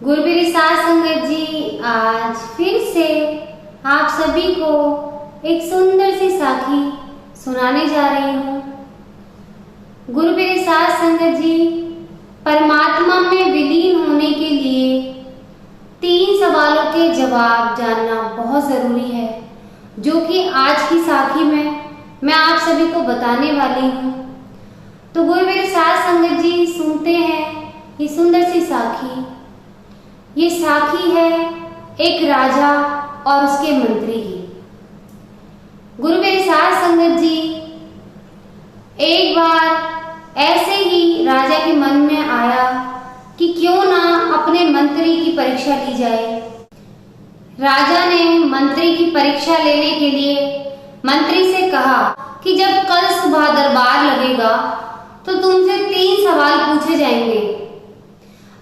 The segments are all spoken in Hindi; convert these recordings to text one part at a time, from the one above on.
गुरुबेरी साध संगत जी, आज फिर से आप सभी को एक सुंदर सी साखी सुनाने जा रही हूँ। गुरुबेरी साध संगत जी, परमात्मा में विलीन होने के लिए 3 सवालों के जवाब जानना बहुत जरूरी है, जो कि आज की साखी में मैं आप सभी को बताने वाली हूँ। तो गुरुबेरी साध संगत जी, सुनते हैं ये सुंदर सी साखी। ये साखी है एक राजा और उसके मंत्री की। गुरुबेरी साध संगत जी, एक बार ऐसे ही राजा के मन में आया कि क्यों ना अपने मंत्री की परीक्षा ली जाए। राजा ने मंत्री की परीक्षा लेने के लिए मंत्री से कहा कि जब कल सुबह दरबार लगेगा तो तुमसे 3 सवाल पूछे जाएंगे।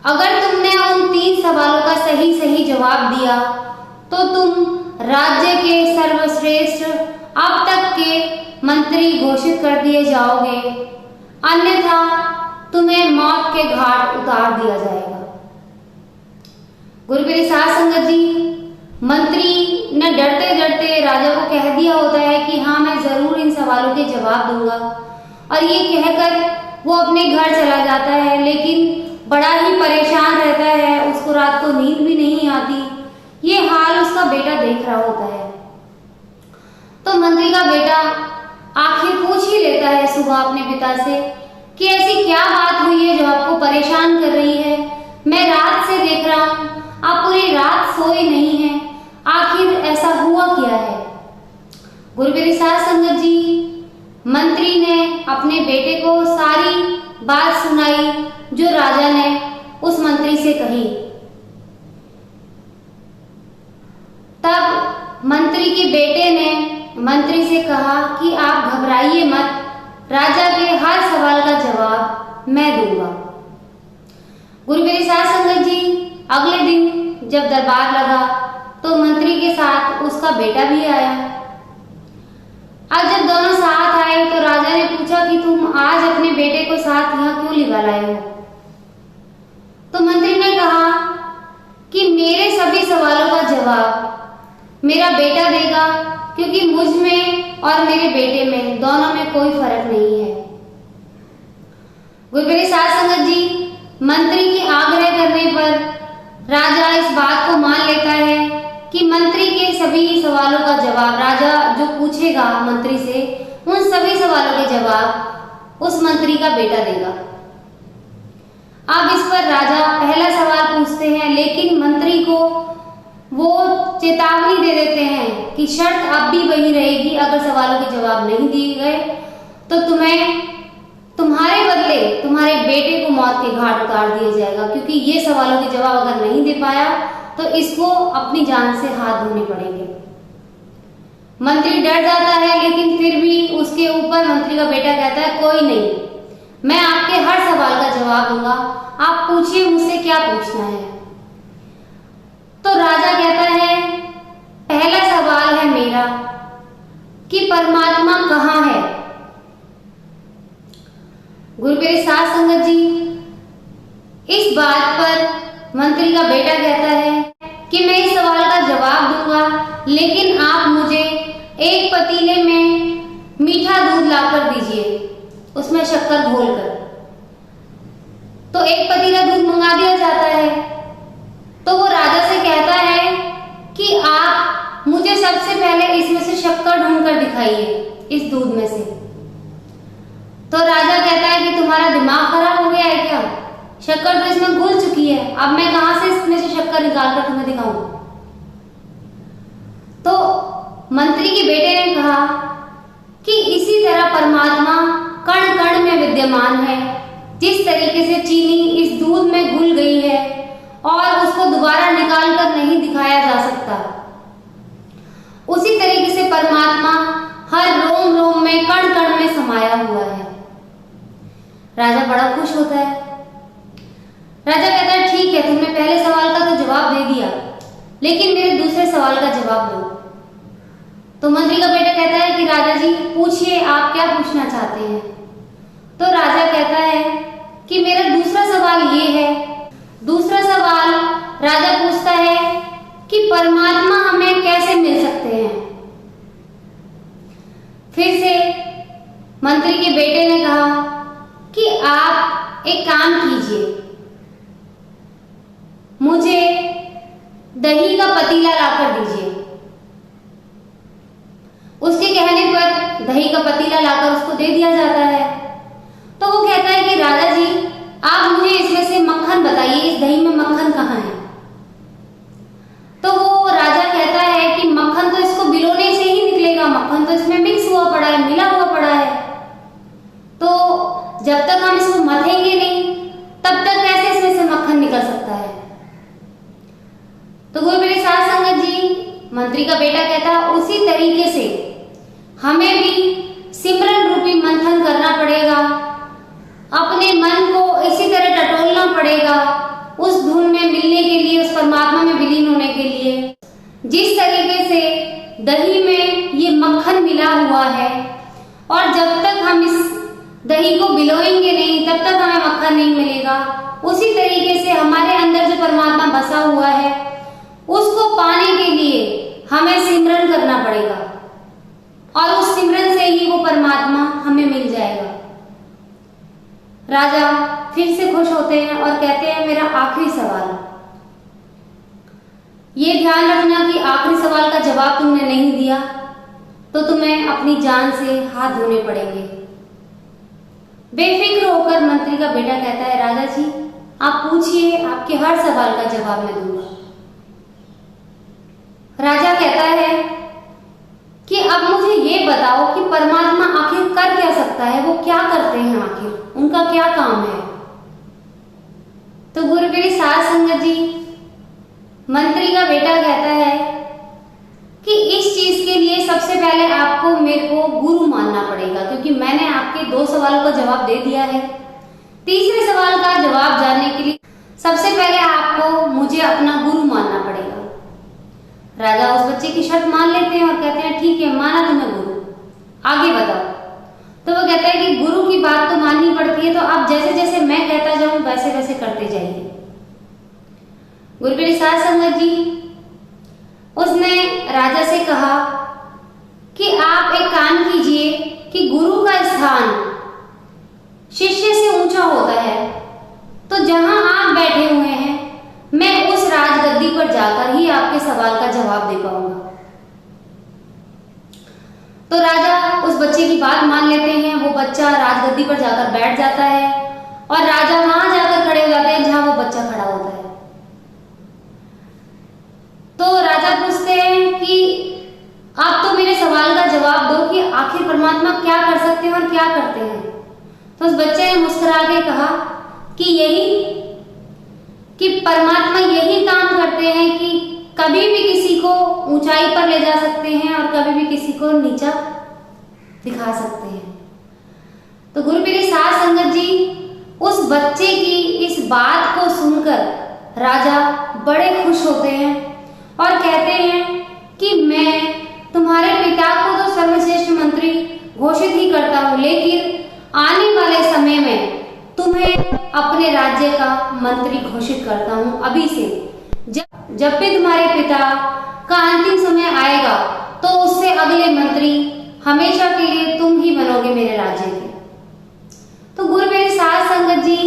अगर तुमने उन 3 सवालों का सही सही जवाब दिया तो तुम राज्य के सर्वश्रेष्ठ अब तक के मंत्री घोषित कर दिए जाओगे, अन्यथा तुम्हें मौत के घाट उतार दिया जाएगा। गुरुबेरी साध संगत जी, मंत्री ने डरते डरते राजा को कह दिया होता है कि हाँ, मैं जरूर इन सवालों के जवाब दूंगा, और ये कहकर वो अपने घर चला जाता है। लेकिन बड़ा ही परेशान रहता है, उसको रात को नींद भी नहीं आती। ये हाल उसका बेटा देख रहा होता है। तो मंत्री का बेटा आखिर पूछ ही लेता है सुबह अपने पिता से कि ऐसी क्या बात हुई है जो आपको परेशान कर रही है। मैं रात से देख रहा हूँ, आप पूरी रात सोए नहीं हैं, आखिर ऐसा हुआ क्या है। गुरुबेरी साध संगत जी, मंत्री ने अपने बेटे को सारी बात सुनाई जो राजा ने उस मंत्री से कही। तब मंत्री के बेटे ने मंत्री से कहा कि आप घबराइए मत, राजा के हर सवाल का जवाब मैं दूंगा। गुरुबेरी साध संगत जी, अगले दिन जब दरबार लगा तो मंत्री के साथ उसका बेटा भी आया। आज जब दोनों साथ आए तो राजा ने पूछा कि तुम आज अपने बेटे को साथ यहाँ क्यों लिवा लाए हो। तो मंत्री ने कहा कि मेरे सभी सवालों का जवाब मेरा बेटा देगा, क्योंकि मुझ में और मेरे बेटे में दोनों में कोई फर्क नहीं है। गुरुबेरी साध संगत जी, मंत्री के आग्रह करने पर राजा इस बात को मान लेता है कि मंत्री के सभी सवालों का जवाब राजा जो पूछेगा मंत्री से, उन सभी सवालों के जवाब उस मंत्री का बेटा देगा। अब इस पर राजा पहला सवाल पूछते हैं, लेकिन मंत्री को वो चेतावनी दे देते हैं कि शर्त अब भी वही रहेगी, अगर सवालों के जवाब नहीं दिए गए तो तुम्हें तुम्हारे बदले तुम्हारे बेटे को मौत के घाट उतार दिया जाएगा, क्योंकि ये सवालों के जवाब अगर नहीं दे पाया तो इसको अपनी जान से हाथ धोने पड़ेंगे। मंत्री डर जाता है, लेकिन फिर भी उसके ऊपर मंत्री का बेटा कहता है कोई नहीं, मैं आपके हर सवाल का जवाब दूंगा, आप पूछिए मुझसे क्या पूछना है। तो राजा कहता है पहला सवाल है मेरा कि परमात्मा कहाँ है। गुरुबेरी साध संगत जी, इस बात पर मंत्री का बेटा कहता है कि मैं इस सवाल का जवाब दूंगा, लेकिन आप मुझे एक पतीले में मीठा दूध लाकर दीजिए, उसमें शक्कर घोलकर। तो एक पतीला दूध मंगा दिया जाता है। तो वो राजा से कहता है कि आप मुझे सबसे पहले इसमें से शक्कर ढूंढकर दिखाइए, इस दूध में से। तो राजा कहता है कि तुम्हारा दिमाग खराब हो गया है क्या, शक्कर तो इसमें घुल चुकी है, अब मैं कहां से इसमें से शक्कर निकालकर तुम्हें दिखाऊं। तो मंत्री के बेटे ने कहा कि इसी तरह परमात्मा कण कण में विद्यमान है। जिस तरीके से चीनी इस दूध में घुल गई है और उसको दोबारा निकाल कर नहीं दिखाया जा सकता, उसी तरीके से परमात्मा हर रोम रोम में कण कण में समाया हुआ है। राजा बड़ा खुश होता है। राजा कहता है ठीक है, तुमने पहले सवाल का तो जवाब दे दिया, लेकिन मेरे दूसरे सवाल का जवाब दो। तो मंत्री का बेटा कहता है कि राजा जी पूछिए, आप क्या पूछना चाहते हैं। तो राजा कहता है कि मेरा दूसरा सवाल ये है, दूसरा सवाल एक काम कीजिए, मुझे दही का पतीला लाकर दीजिए। उसके कहने पर दही का पतीला लाकर उसको दे दिया जाता है। तो वो कहता है कि राजा जी, आप मुझे इसमें से मक्खन बताइए, इस दही में मक्खन कहाँ है? तो वो राजा कहता है कि मक्खन तो इसको भिगोने से ही निकलेगा, मक्खन तो इसमें मिक्स हुआ पड़ा है, मिला हुआ पड़ा है। तो जब तक हम इसको मथेंगे नहीं तब तक कैसे इसमें से मक्खन निकल सकता है? तो वो मेरे साथ संगत जी, मंत्री का बेटा कहता, उसी तरीके से हमें भी सिमरन रूपी मंथन करना पड़ेगा, अपने मन को इसी तरह टटोलना पड़ेगा उस धुन में मिलने के लिए, उस परमात्मा में विलीन होने के लिए। जिस तरीके से दही में ये मक्खन मिला हुआ है और जब तक हम इस दही को भिगोएंगे नहीं तब तक हमें मक्खन नहीं मिलेगा, उसी तरीके से हमारे अंदर जो परमात्मा बसा हुआ है उसको पाने के लिए हमें सिमरन करना पड़ेगा और उस सिमरन से ही वो परमात्मा हमें मिल जाएगा। राजा फिर से खुश होते हैं और कहते हैं, मेरा आखिरी सवाल, ये ध्यान रखना कि आखिरी सवाल का जवाब तुमने नहीं दिया तो तुम्हें अपनी जान से हाथ धोने पड़ेंगे। बेफिक्र होकर मंत्री का बेटा कहता है, राजा जी आप पूछिए, आपके हर सवाल का जवाब मैं दूंगा। राजा कहता है कि अब मुझे ये बताओ कि परमात्मा आखिर कर क्या सकता है, वो क्या करते हैं, आखिर उनका क्या काम है? तो गुरु मेरी साथ संगत जी, मंत्री का बेटा कहता है कि इस चीज के लिए सबसे पहले आपको मेरे को गुरु मानना पड़ेगा, क्योंकि मैंने आपके 2 सवालों का जवाब दे दिया है। तीसरे सवाल का जवाब जानने के लिए सबसे पहले आपको मुझे अपना गुरु मानना पड़ेगा। राजा उस बच्चे की शर्त मान लेते हैं और कहते हैं, ठीक है, माना तुम्हें गुरु, आगे बताओ। तो वो कहता है कि गुरु की बात तो माननी पड़ती है, तो आप जैसे जैसे मैं कहता जाऊं वैसे वैसे करते जाइए। गुरु मेरी साथ संगत जी, उसने राजा से कहा कि आप एक काम कीजिए कि गुरु का स्थान शिष्य से ऊंचा होता है, तो जहां आप बैठे हुए हैं मैं उस राजगद्दी पर जाकर ही आपके सवाल का जवाब दे पाऊंगा। तो राजा उस बच्चे की बात मान लेते हैं, वो बच्चा राजगद्दी पर जाकर बैठ जाता है और राजा वहां जाकर खड़े हो जाते हैं जहां वो बच्चा खड़ा होता है। तो राजा पूछते हैं कि आप तो मेरे सवाल का जवाब दो कि आखिर परमात्मा क्या कर सकते हैं और क्या करते हैं। तो उस बच्चे ने मुस्कुरा के कहा कि परमात्मा यही काम करते हैं कि कभी भी किसी को ऊंचाई पर ले जा सकते हैं और कभी भी किसी को नीचा दिखा सकते हैं। तो गुरु मेरी साथ संगत जी, उस बच्चे की इस बात को सुनकर राजा बड़े खुश होते हैं और कहते हैं कि मैं तुम्हारे पिता को तो सर्वश्रेष्ठ मंत्री घोषित ही करता हूं, लेकिन आने वाले समय में तुम्हें अपने राज्य का मंत्री घोषित करता हूं। अभी से जब भी तुम्हारे पिता का अंतिम समय आएगा तो उससे अगले मंत्री हमेशा के लिए तुम ही बनोगे मेरे राज्य के। तो गुरु मेरे साथ संगत जी,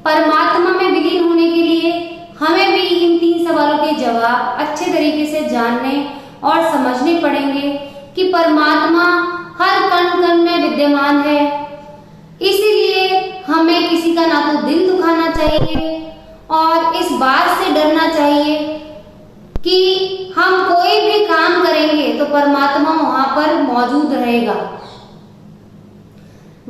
परमात्मा में विलीन होने के लिए हमें भी इन 3 सवालों के जवाब अच्छे तरीके से जानने और समझने पड़ेंगे कि परमात्मा हर कण कण में विद्यमान है। इसीलिए हमें किसी का ना तो दिल दुखाना चाहिए और इस बात से डरना चाहिए कि हम कोई भी काम करेंगे तो परमात्मा वहां पर मौजूद रहेगा।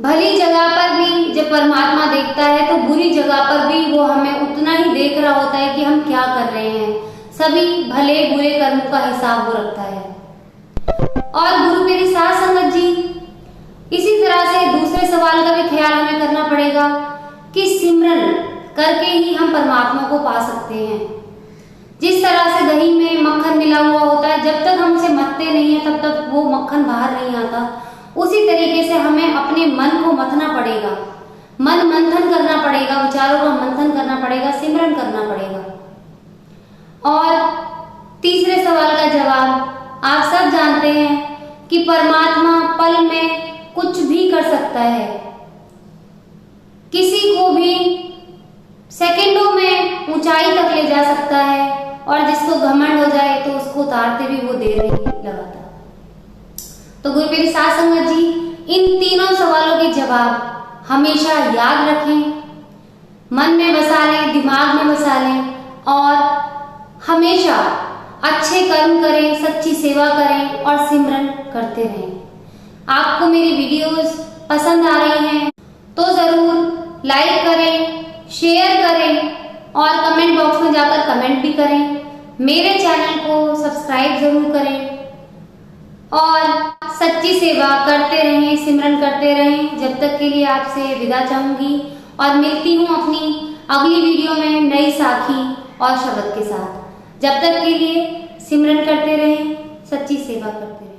भली जगह पर भी जब परमात्मा देखता है तो बुरी जगह पर भी वो हमें उतना ही देख रहा होता है कि हम क्या कर रहे हैं। सभी भले बुरे कर्मों का हिसाब वो रखता है। और गुरु मेरी साथ संगत जी, इसी तरह से दूसरे सवाल का भी ख्याल हमें करना पड़ेगा कि सिमरन करके ही हम परमात्मा को पा सकते हैं। जिस तरह से दही में मक्खन मिला हुआ होता है, जब तक हम उसे मथते नहीं है तब तक वो मक्खन बाहर नहीं आता, उसी तरीके से हमें अपने मन को मथना पड़ेगा, मन मंथन करना पड़ेगा, विचारों का मंथन करना पड़ेगा, सिमरन करना पड़ेगा। और तीसरे सवाल का जवाब आप सब जानते हैं कि परमात्मा पल में कुछ भी कर सकता है, किसी को भी सेकंडों में ऊंचाई तक ले जा सकता है, और जिसको घमंड हो जाए तो उसको उतारते भी वो देर नहीं लगाता। तो गुरुप्रिय साध संगत जी, इन तीनों सवालों के जवाब हमेशा याद रखें, मन में बसा लें, दिमाग में बसा लें, और हमेशा अच्छे कर्म करें, सच्ची सेवा करें और सिमरन करते रहें। आपको मेरी वीडियोस पसंद आ रही हैं तो जरूर लाइक करें, शेयर करें और कमेंट बॉक्स में जाकर कमेंट भी करें। मेरे चैनल को सब्सक्राइब जरूर करें और सच्ची सेवा करते रहें, सिमरन करते रहें। जब तक के लिए आपसे विदा चाहूंगी और मिलती हूँ अपनी अगली वीडियो में नई साखी और शब्द के साथ। जब तक के लिए सिमरन करते रहें, सच्ची सेवा करते रहें।